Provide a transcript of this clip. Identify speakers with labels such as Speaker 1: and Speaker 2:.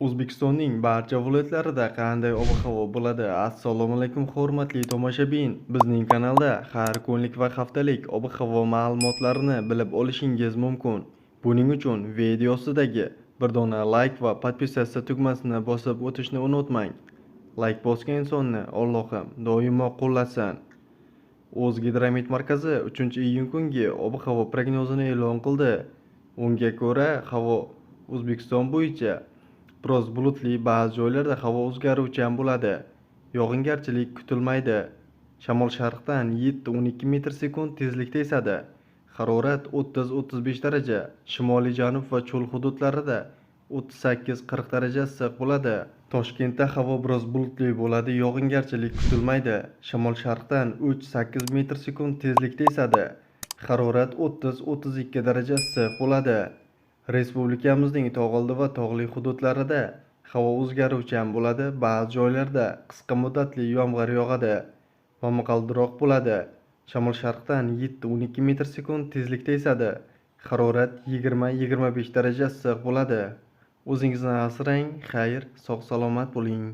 Speaker 1: O'zbekistonning barcha viloyatlarida qanday ob-havo bo'ladi? Assalomu alaykum hurmatli tomoshabin. Bizning kanalda har kunlik va haftalik ob-havo ma'lumotlarini bilib olishingiz mumkin. Buning uchun video ostidagi bir dona like va podpisatsiya tugmasini bosib o'tishni unutmang. Like bosgan insonni Allohim doimo qo'llasin. O'zgidromet markazi 3-iyun kungi ob-havo prognozini e'lon qildi. Unga ko'ra, havo O'zbekiston bo'yicha biroz bulutli, ba'zi joylarda havo o'zgaruvchan bo'ladi. Yog'ingarchilik kutilmaydi. Shamol sharqdan 7-12 metr/sekund tezlikda esadi. Harorat 30-35 daraja, shimoliy janub va cho'l hududlarida 38-40 daraja issiq bo'ladi. Toshkentda havo biroz bulutli bo'ladi, yog'ingarchilik kutilmaydi. Shamol sharqdan 3-8 metr/sekund tezlikda esadi. Harorat 30-32 daraja issiq bo'ladi. Respublikamizning tog' oldi va tog'li hududlarida havo o'zgaruvchan bo'ladi, ba'zi joylarda qisqa muddatli yomg'ir yog'adi. Momaqaldiroq bo'ladi. Shamol sharqdan 7-12 metr/sekund tezlikda esadi. Harorat 20-25 daraja issiq bo'ladi. O'zingizni asrang, xayr, sog' salomat bo'ling.